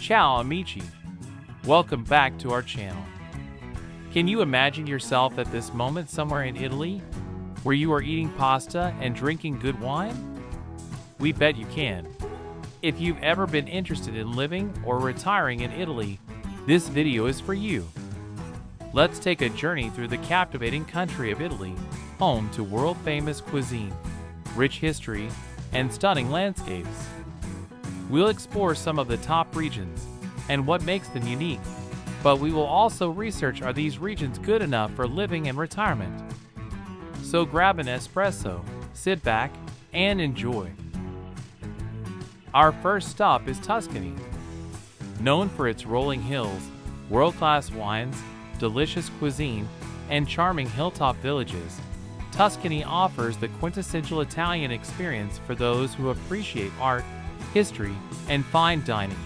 Ciao amici! Welcome back to our channel. Can you imagine yourself at this moment somewhere in Italy, where you are eating pasta and drinking good wine? We bet you can. If you've ever been interested in living or retiring in Italy, this video is for you. Let's take a journey through the captivating country of Italy, home to world-famous cuisine, rich history, and stunning landscapes. We'll explore some of the top regions and what makes them unique, but we will also research, are these regions good enough for living and retirement? So grab an espresso, sit back, and enjoy. Our first stop is Tuscany. Known for its rolling hills, world-class wines, delicious cuisine, and charming hilltop villages, Tuscany offers the quintessential Italian experience for those who appreciate art, history, and fine dining.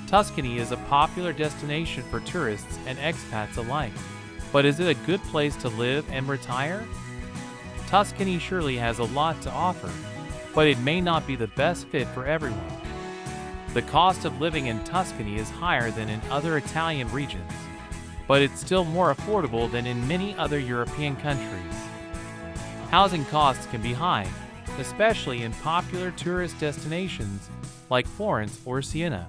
Tuscany is a popular destination for tourists and expats alike. But is it a good place to live and retire? Tuscany surely has a lot to offer, but it may not be the best fit for everyone. The cost of living in Tuscany is higher than in other Italian regions, but it's still more affordable than in many other European countries. Housing costs can be high, especially in popular tourist destinations like Florence or Siena.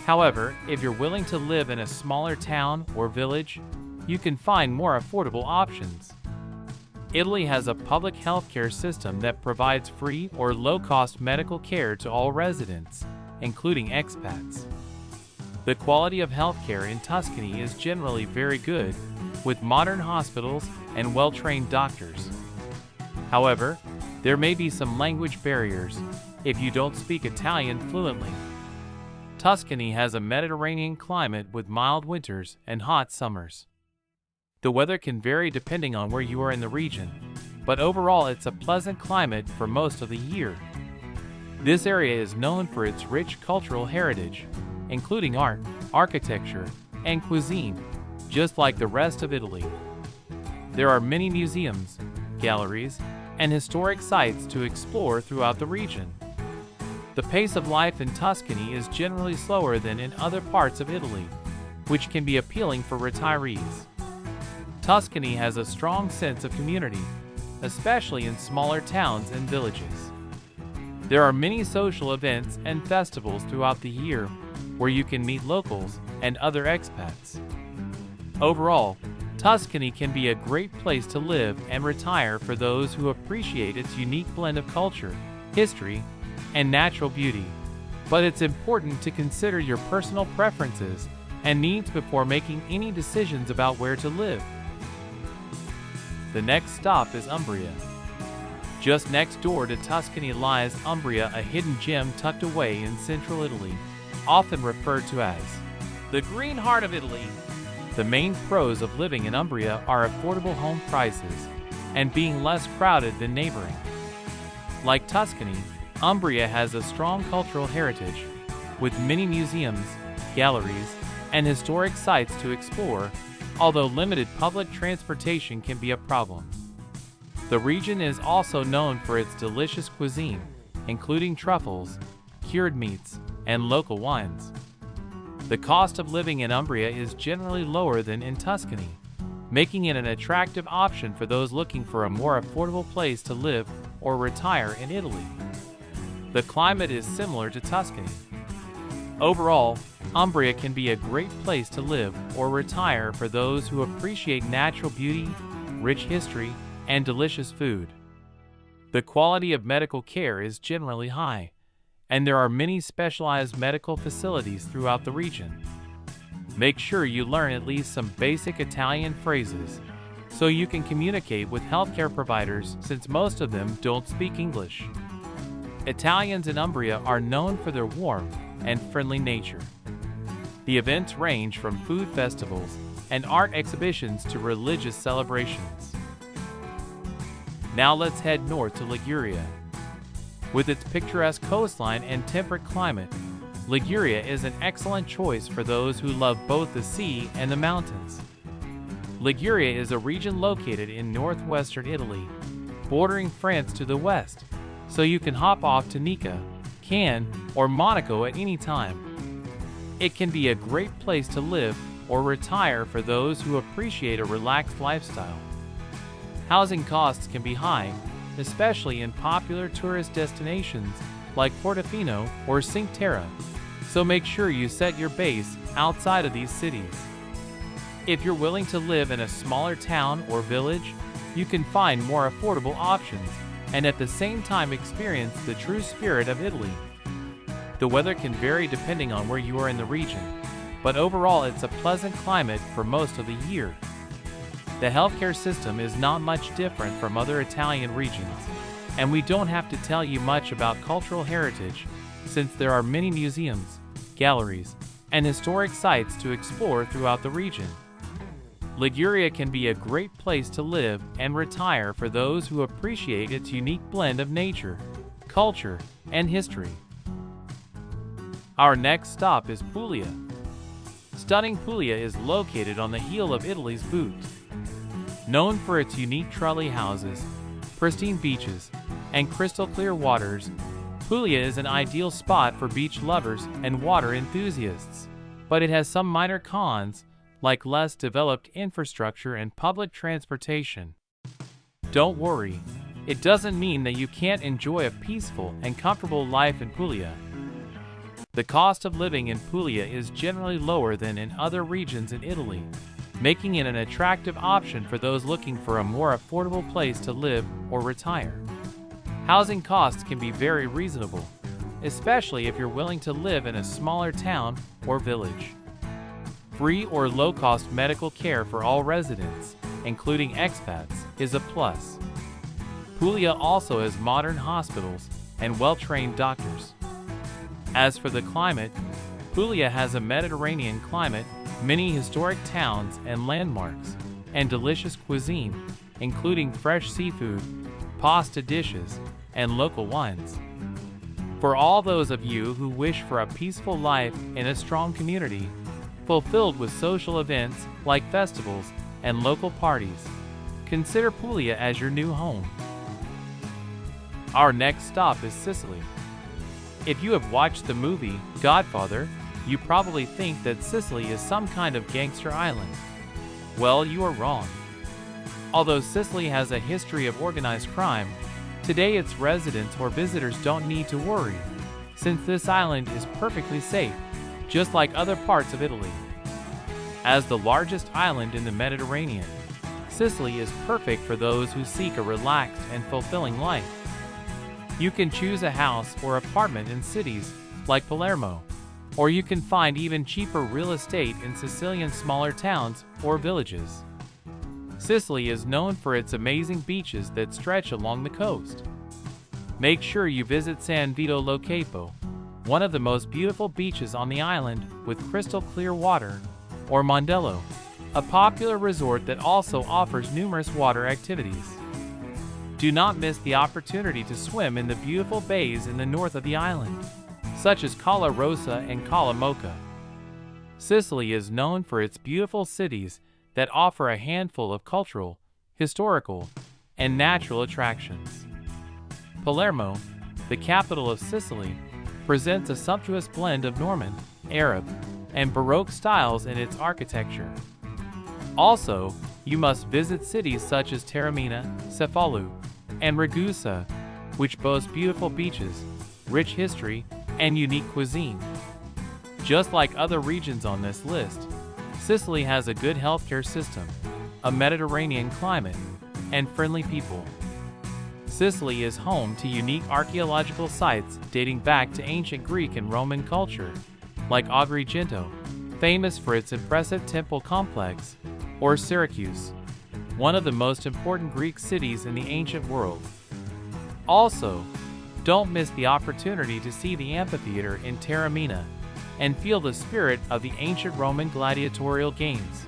However, if you're willing to live in a smaller town or village, you can find more affordable options. Italy has a public healthcare system that provides free or low-cost medical care to all residents, including expats. The quality of healthcare in Tuscany is generally very good, with modern hospitals and well-trained doctors. However, there may be some language barriers if you don't speak Italian fluently. Tuscany has a Mediterranean climate with mild winters and hot summers. The weather can vary depending on where you are in the region, but overall it's a pleasant climate for most of the year. This area is known for its rich cultural heritage, including art, architecture, and cuisine, just like the rest of Italy. There are many museums, galleries, and historic sites to explore throughout the region. The pace of life in Tuscany is generally slower than in other parts of Italy, which can be appealing for retirees. Tuscany has a strong sense of community, especially in smaller towns and villages. There are many social events and festivals throughout the year where you can meet locals and other expats. Overall, Tuscany can be a great place to live and retire for those who appreciate its unique blend of culture, history, and natural beauty. But it's important to consider your personal preferences and needs before making any decisions about where to live. The next stop is Umbria. Just next door to Tuscany lies Umbria, a hidden gem tucked away in central Italy, often referred to as the green heart of Italy. The main pros of living in Umbria are affordable home prices and being less crowded than neighboring. Like Tuscany, Umbria has a strong cultural heritage, with many museums, galleries, and historic sites to explore, although limited public transportation can be a problem. The region is also known for its delicious cuisine, including truffles, cured meats, and local wines. The cost of living in Umbria is generally lower than in Tuscany, making it an attractive option for those looking for a more affordable place to live or retire in Italy. The climate is similar to Tuscany. Overall, Umbria can be a great place to live or retire for those who appreciate natural beauty, rich history, and delicious food. The quality of medical care is generally high, and there are many specialized medical facilities throughout the region. Make sure you learn at least some basic Italian phrases so you can communicate with healthcare providers, since most of them don't speak English. Italians in Umbria are known for their warm and friendly nature. The events range from food festivals and art exhibitions to religious celebrations. Now let's head north to Liguria. With its picturesque coastline and temperate climate, Liguria is an excellent choice for those who love both the sea and the mountains. Liguria is a region located in northwestern Italy, bordering France to the west, so you can hop off to Nica, Cannes, or Monaco at any time. It can be a great place to live or retire for those who appreciate a relaxed lifestyle. Housing costs can be high, especially in popular tourist destinations like Portofino or Cinque Terre, so make sure you set your base outside of these cities. If you're willing to live in a smaller town or village, you can find more affordable options and at the same time experience the true spirit of Italy. The weather can vary depending on where you are in the region, but overall it's a pleasant climate for most of the year. The healthcare system is not much different from other Italian regions, and we don't have to tell you much about cultural heritage since there are many museums, galleries, and historic sites to explore throughout the region. Liguria can be a great place to live and retire for those who appreciate its unique blend of nature, culture, and history. Our next stop is Puglia. Stunning Puglia is located on the heel of Italy's boot. Known for its unique trolley houses, pristine beaches, and crystal clear waters, Puglia is an ideal spot for beach lovers and water enthusiasts. But it has some minor cons, like less developed infrastructure and public transportation. Don't worry, it doesn't mean that you can't enjoy a peaceful and comfortable life in Puglia. The cost of living in Puglia is generally lower than in other regions in Italy, making it an attractive option for those looking for a more affordable place to live or retire. Housing costs can be very reasonable, especially if you're willing to live in a smaller town or village. Free or low-cost medical care for all residents, including expats, is a plus. Puglia also has modern hospitals and well-trained doctors. As for the climate, Puglia has a Mediterranean climate, many historic towns and landmarks, and delicious cuisine, including fresh seafood, pasta dishes, and local wines. For all those of you who wish for a peaceful life in a strong community, fulfilled with social events like festivals and local parties, consider Puglia as your new home. Our next stop is Sicily. If you have watched the movie Godfather, you probably think that Sicily is some kind of gangster island. Well, you are wrong. Although Sicily has a history of organized crime, today its residents or visitors don't need to worry, since this island is perfectly safe, just like other parts of Italy. As the largest island in the Mediterranean, Sicily is perfect for those who seek a relaxed and fulfilling life. You can choose a house or apartment in cities like Palermo, or you can find even cheaper real estate in Sicilian smaller towns or villages. Sicily is known for its amazing beaches that stretch along the coast. Make sure you visit San Vito lo Capo, one of the most beautiful beaches on the island with crystal clear water, or Mondello, a popular resort that also offers numerous water activities. Do not miss the opportunity to swim in the beautiful bays in the north of the island, such as Cala Rosa and Cala Mocha. Sicily is known for its beautiful cities that offer a handful of cultural, historical, and natural attractions. Palermo, the capital of Sicily, presents a sumptuous blend of Norman, Arab, and Baroque styles in its architecture. Also, you must visit cities such as Taormina, Cefalù, and Ragusa, which boast beautiful beaches, rich history, and unique cuisine. Just like other regions on this list, Sicily has a good healthcare system, a Mediterranean climate, and friendly people. Sicily is home to unique archaeological sites dating back to ancient Greek and Roman culture, like Agrigento, famous for its impressive temple complex, or Syracuse, one of the most important Greek cities in the ancient world. Also, don't miss the opportunity to see the amphitheater in Taormina and feel the spirit of the ancient Roman gladiatorial games.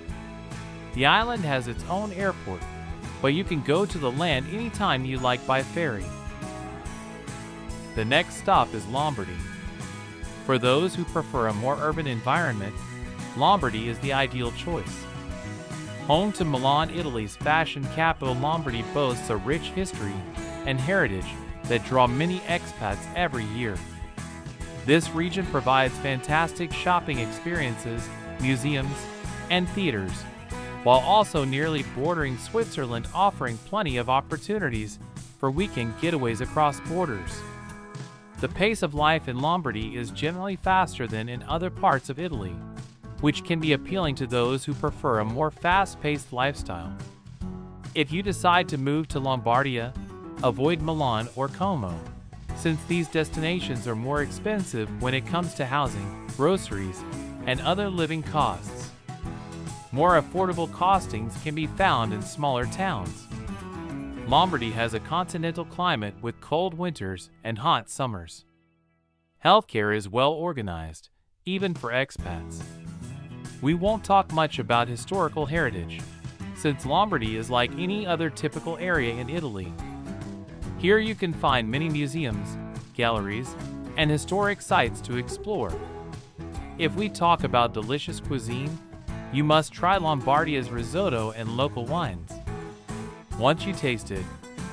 The island has its own airport, but you can go to the land anytime you like by ferry. The next stop is Lombardy. For those who prefer a more urban environment, Lombardy is the ideal choice. Home to Milan, Italy's fashion capital, Lombardy boasts a rich history and heritage that draw many expats every year. This region provides fantastic shopping experiences, museums, and theaters, while also nearly bordering Switzerland, offering plenty of opportunities for weekend getaways across borders. The pace of life in Lombardy is generally faster than in other parts of Italy, which can be appealing to those who prefer a more fast-paced lifestyle. If you decide to move to Lombardia, avoid Milan or Como, since these destinations are more expensive when it comes to housing, groceries, and other living costs. More affordable costings can be found in smaller towns. Lombardy has a continental climate with cold winters and hot summers. Healthcare is well organized, even for expats. We won't talk much about historical heritage, since Lombardy is like any other typical area in Italy. Here you can find many museums, galleries, and historic sites to explore. If we talk about delicious cuisine, you must try Lombardia's risotto and local wines. Once you taste it,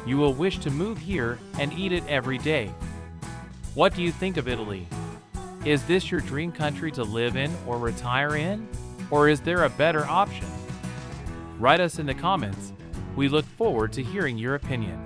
you will wish to move here and eat it every day. What do you think of Italy? Is this your dream country to live in or retire in? Or is there a better option? Write us in the comments. We look forward to hearing your opinion.